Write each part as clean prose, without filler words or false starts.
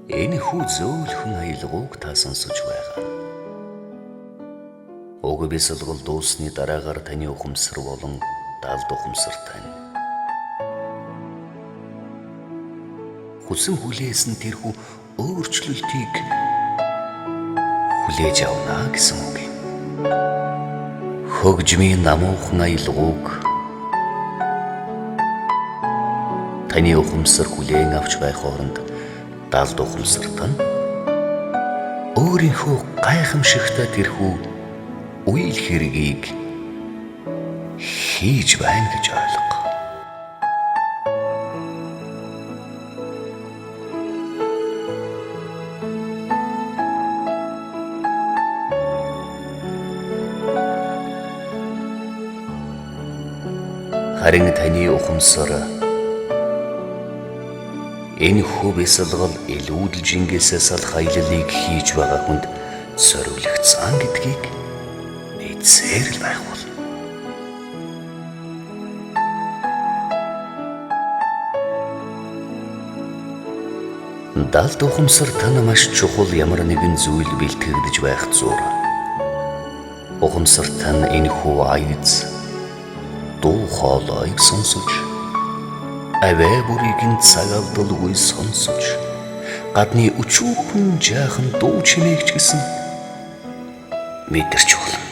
Энэ хүү зөөлхөн аялгауг та сонсож байгаа. Уг бясалгал дуусны дараагаар таны ухамсар болон далд ухамсар тань. Хүсэн хүлээсэн тэрхүү өөрчлөлтийг хүлээж авна гэсэн үг юм. Хөгжмийн намуухан аялгауг таны ухамсар хүлээн авч байх хооронд далд ухамсартан өөрийнхөө гайхамшигтай тэрхүү үйл хэргийг хийж байна гэж ойлго. Харин таны ухамсар энэ хүү бясалгал илүүдэл жингээсээ салах аяллыг хийж байгаа хүнд зориулагдсан гэдгийг мэдсээр л байх болно. Далд ухамсар тань маш чухал ямар нэгэн зүйл бэлтгэгдэж байх зур. Ухамсар тань энэ хүү аяз дуу хоолойг сонсож, аваа бүрийг нь цаг алдалгүй сонсож, гадны өчүүхэн жаахан дуу чимээг ч гэсэн мэдэрч болно.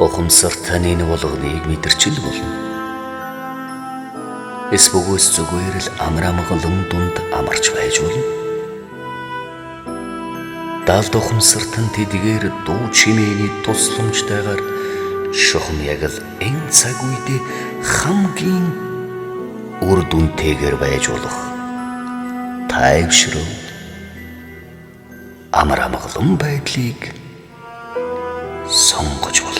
Ухамсар таны энэ болгоныг мэдэрч л болно. Эс бөгөөс зүгээр л амгалан дунд амарч байж болно. Далд ухамсар тань тэдгээр дуу чимээний тусламжтайгаар шухам яг л энэ цаг үедээ хамгийн үр дүнтэйгээр байж болох тайвшрал амгалан байдлыг сонгож болно.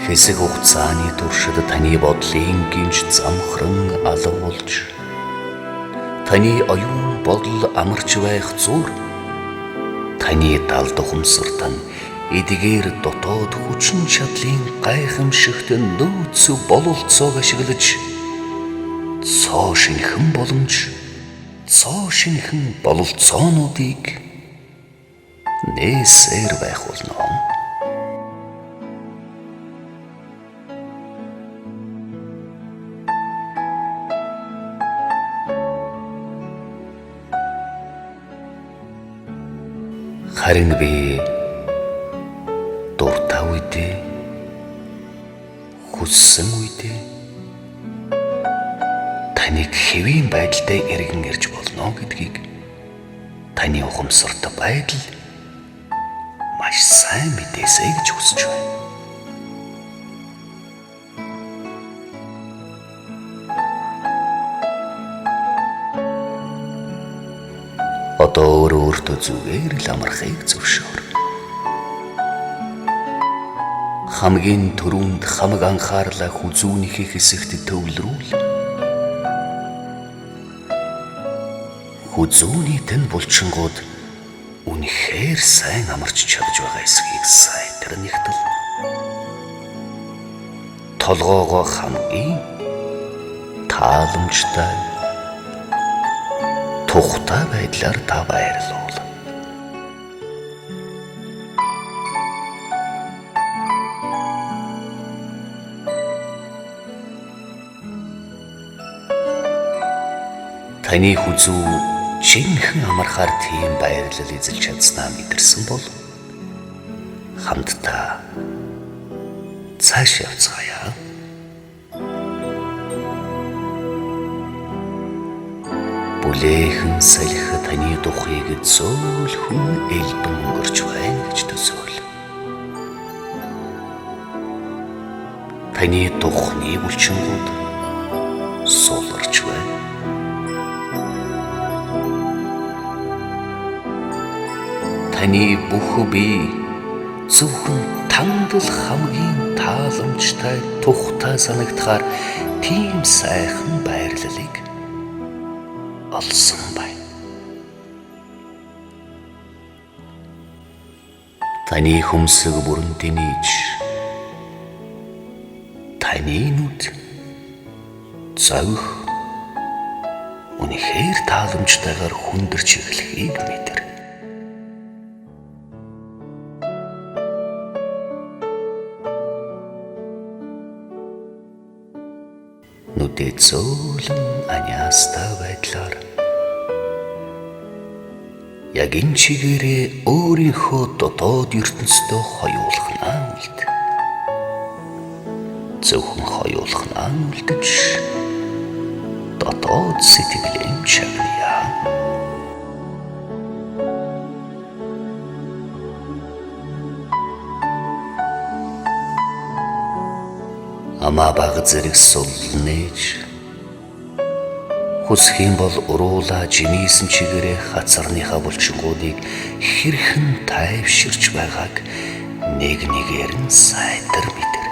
Хэсэг хугацааны туршид таны бодлын гинж замхран алгуулж, таны оюун бодол амарч байх зур, таны далд ухамсар тань эдгээр дотоод хүчин чадлын гайхамшигт нөөц бололцоог ашиглаж, цоо шинхэн боломж, цоо шинхэн бололцоонуудыг нээсээр байх болно. Харин би дуртай үедээ, хүссэн үедээ таныг хэвийн байдалтай эргэн ирж болно гэдгийг таны ухамсартай байдал маш сайн мэдээсэй гэж хүсэж байна. Одоо өөртөө зүгээр л амархыг зөвшөөр. Хамгийн түрүүнд хамаг анхаарлаа хүзүүнийхээ хэсэгт төвлөрүүл. Хүзүүний тань булчингууд үнэхээр сайн амарч чадж байгаа эсэхийг сайтар нэгтэл. Толгоогоо хамгийн тааламжтай тухтай байдлаар та баярлуул. Таны хүзүү жинхэнэ амархаар тийм баярлал эзэлж чадснаа мэдэрсэн бол хамтдаа цааш явцгаая. Бүлэхэн салхи таны духыг зөөлхөн элбэн өнгөрч байна гэж төсөөл. Таны духны булчингууд суларч байна. Таны бүх бие зөвхөн танд л хамгийн тааламжтай тухтай санагдахаар тийм сайхан байрлалыг олсон байна. Таны хүмсэг бүрэн дэнийж, таны нүд зових үнэхээр тааламжтайгаар хүндэрч эхлэхийг мэдэр. Нүдээ зөөлөн аниастай байдлаар яг энэ чигээрээ өөрийнхөө дотоод ертөнцтэй хоёулахнаа үлд. Зөвхөн хоёулахнаа үлдэж дотоод сэтгэлээ чагная. Амаа баг зэрэг сул нээж хүсхийн бол уруулаа жимээсэн чигээрээ хацарныхаа булчингуудыг хэрхэн тайвширч байгааг нэг нэгээр нь сайтар мэдэр.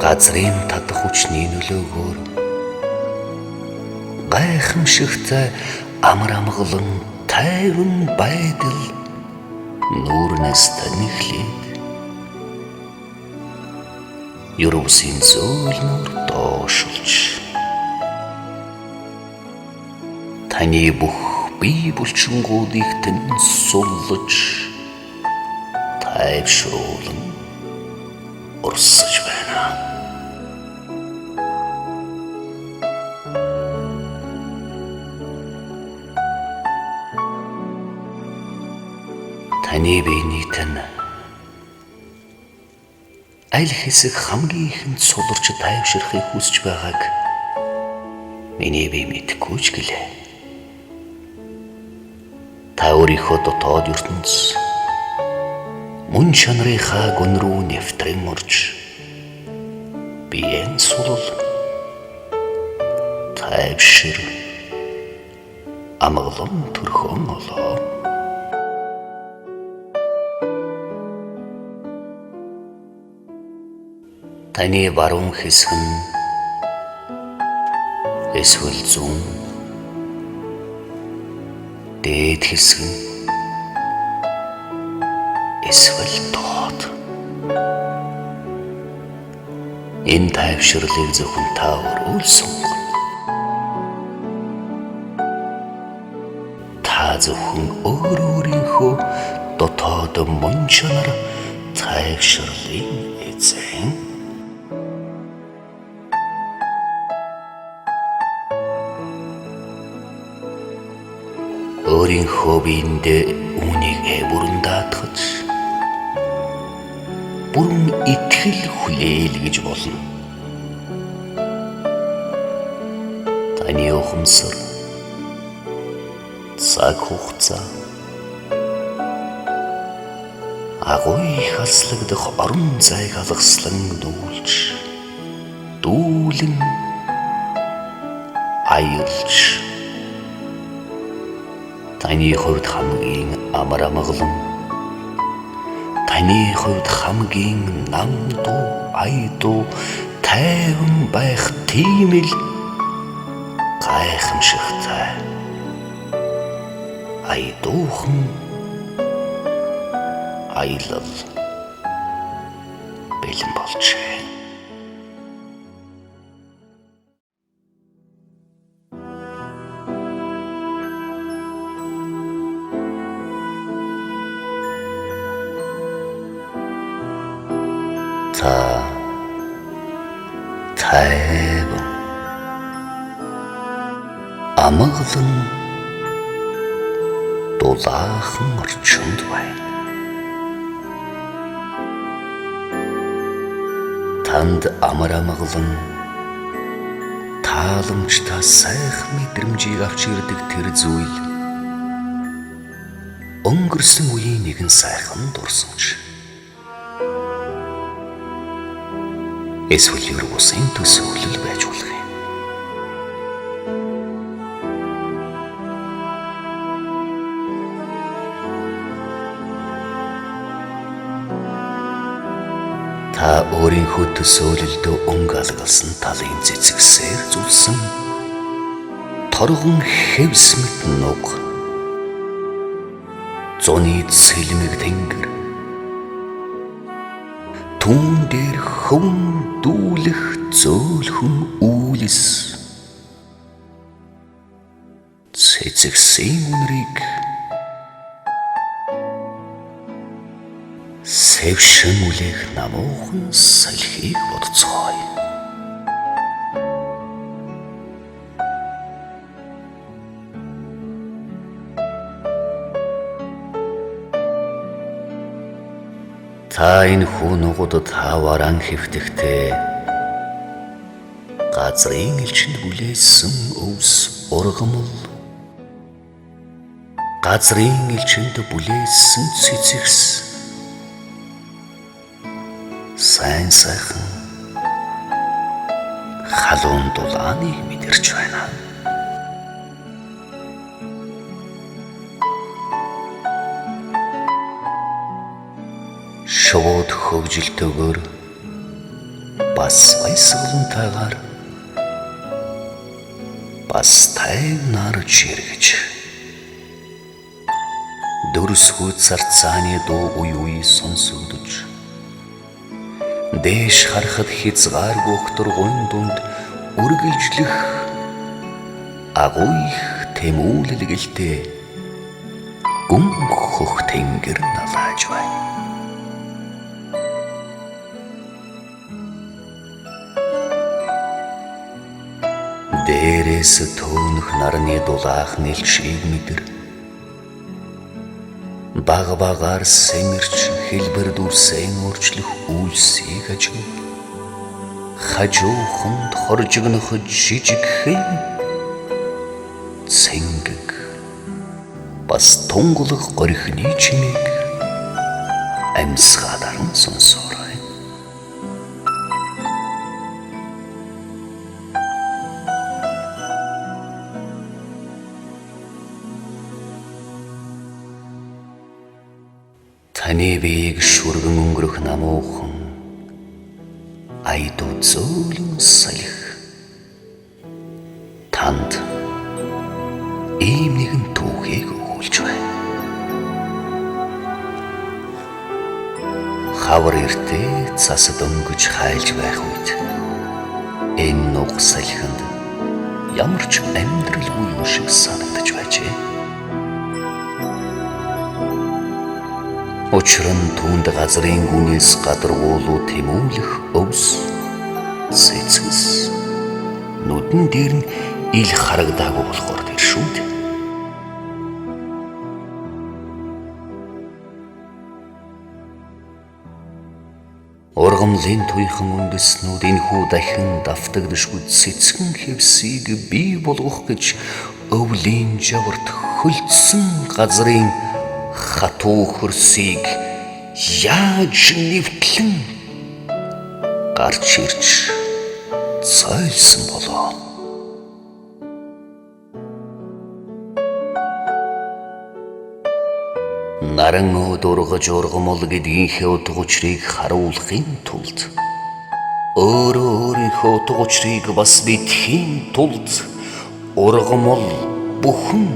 Газрын татах хүчний нөлөөгөөр гайхамшигтай амар амгалан тайван байдал нүүрнээс танихлээд Юрусын зөөлнөр доошулж таны бүх бие булчингуудыг тань суллаж тайвшруулан урсаж байна. Таны биений тань аль хэсэг хамгийн ихэнд суларч тайвширахыг хүсэж байгааг миний бие мэдэхгүй ч гэлээ. Та өөрийнхөө дотоод ертөнц мөн чанарынхаа гүн рүү нэвтрэн орж биеийн сулал тайвшир амгалан төрхөн олоо. Таны баруун хэсэг нь эсвэл зүүн, дээд хэсэг нь эсвэл доод. Энэ тайвширлыг зөвхөн та өөрөө л сонгоно. Та зөвхөн өөрийнхөө дотоод мөн чанар тайвширлын эзэн. Өөрийнхөө биендээ үүнийг бүрэн даатгаж бүрэн итгэл хүлээл гэж болно. Таны ухамсар, цаг хугацаа, агуу их алслагдах орон зайг алгаслан дүүлэн аялж таны хувьд хамгийн амар амгалан, таны хувьд хамгийн намдуу, айдуу, тайван байх тийм л гайхамшигтай, айдуухан аялал бэлэн болжээ. Тайван амгалан дулаахан орчинд байна. Танд амар амгалан тааламжтай сайхан мэдрэмжийг авч ирдэг тэр зүйл өнгөрсөн үеийн нэгэн сайхан дурсамж. Эсвэл юусэн төсөөлөл байж болох юм. өөрийнхөө төсөөлөлдөө өнгө алгалсан талын цэцэгсээр зулсан торгон хэвс мэт нуг зуны цэлмэг тэнгэр түүн дээр хөвн дүүлэх зөөлхөн үүлс цэцэгсийн үнэрийг сэвшин үлээх намуухан салхийг бодцгоё. Та энэ хүн нугуудад хаваран хэвтэхтэй газрын элчинд бүлээсэн өвс ургамал газрын элчинд бүлээсэн цэцэгс сайн сайхан халуун дулааныг мэдэрч байна. Шууд хөвжилтөөр бас баясгалантайгаар бас тайвнаар чиргэж дөрсгүү царцааны дуу уй сонсогдож дээш харахад хязгаар бухтургуйн дунд үргэлжлэх агуйх тэмүүлэлгэлтэй гүн хөх тэнгэр налааж байна. Дээрээс төөнөх нарны дулаахан элчийг мэдэр баг багаар сэмэрч хэлбэр дүрсэн өөрчлөх үйлсийг ажиг хажууханд хоржигнох жижигхэн цэнгэг бас тунгалах горихны чимээг амьсгалан сонсоорой. Таны биеийг шүргэн өнгөрөх намуухан айдуу зөөлөн салхи танд ийм нэгэн түүхийг өгүүлж байна. Хавар эртээ цасад өнгөж хайлж байх үед энэ нуг салхинд ямар ч амьдралгүй юм шиг санагдаж байжээ. Учир нь түүнд газрын гүнээс гадаргуулуу тэмүүлэх өвс цэцгэс нүдэн дээр нь ил харагдаагүй болохоор тэр шүү дээ. Ургамлын туйхан үндэснүүд энэхүү дахин давтагдашгүй цэцгэн хэвсийг бий болгох гэж өвлийн жаварт хөлдсөн газрын хатуу хөрсийг яаж нэвтлэн гарч ирж цайлсан болоо. Наран өдөргөж ургамал гэдгийнхээ утга учирыг харуулахын тулд өөрийнхөө утга учирыг бас бидэхийн тулд ургамал бүхэн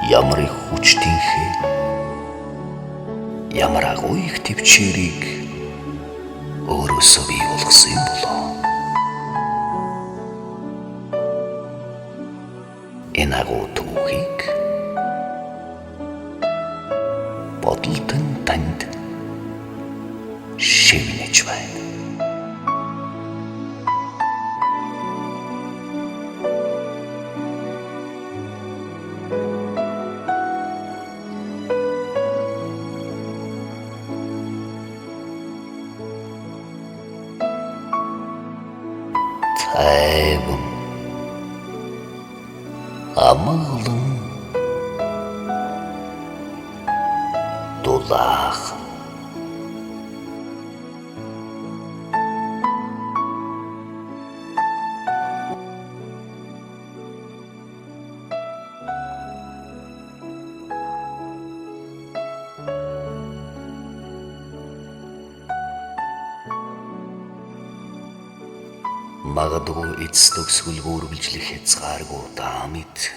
ямар их хүчтийнхээ ямар агуу их төвчээрийг өөрөөсөө бий болгосон юм болоо. Энэ агуу түүхийг бодолтон танд шивнэж байна. Тайван амгалан дулаахан Магадгүй эцэс төгсгөлгүй үргэлжлэх хязгааргүй даамид.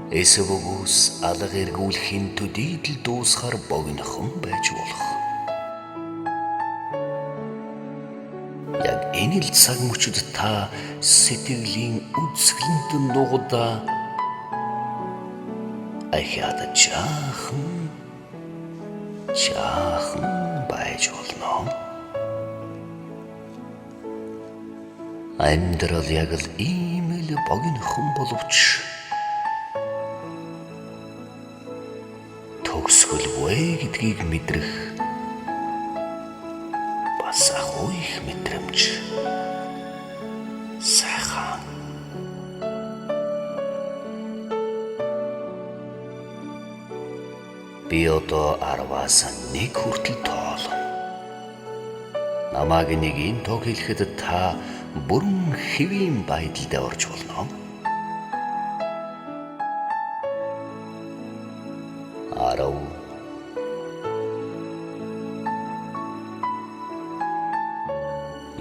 Эсвэгүйс алга эргүүлэхийн төдийдл дуусахаар богинохон байж болох. Яг энэ л цаг мөчид та сэтгэлийн үзэсгэлэнт нугдаа ахиад жаахан байж болно. Амьдрал яг л ийм л богинохон боловч төгсгөлгүй гэдгийг мэдрэх бас ахуй их мэдрэмж сайхан. Би одоо 10-аас 1 хүртэл тоолно. Намайг нэгийн тог хэлэхэд та бүрэн хэвийн байдалд орж болно. 10, 9, 8,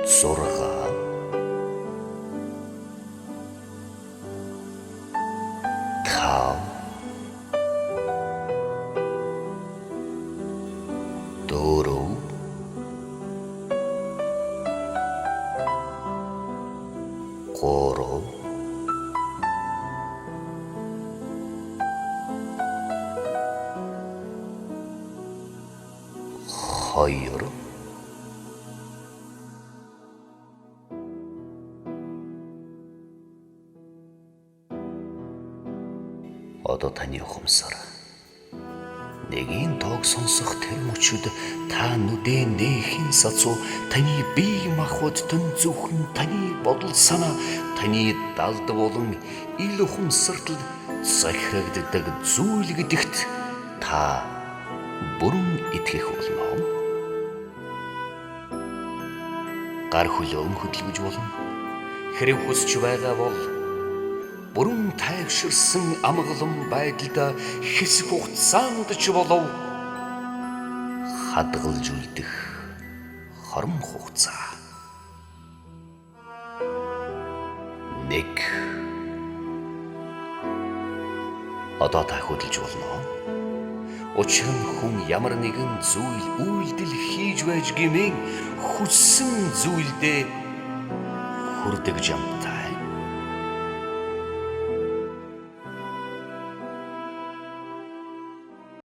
7, 6, 5, 4, 3, 2, одоо таны ухамсар нэгийн тоог сонсох тэр мөчид та нүдээ нээхийн сацуу таны бие махбодтон зөвхөн таны бодол санаа таны далд болон ил ухамсартал захирагддаг зүйл гэдэгт та бүрэн итгэх болно. Гар хөлөөн хөдөлгөж болно. Хэрэг хүсч байгаа бол бүрэн тайвширсан амгалан байдалд хэсэг хугацаанд ч болов хадгалж үлдэх хором хугацаа. 1. Одоо та хөдөлж болно. Учир нь хүн ямар нэгэн зүйл үйлдэл хийж байж гэмээн хүссэн зүйлдээ хүрдэг жамтай.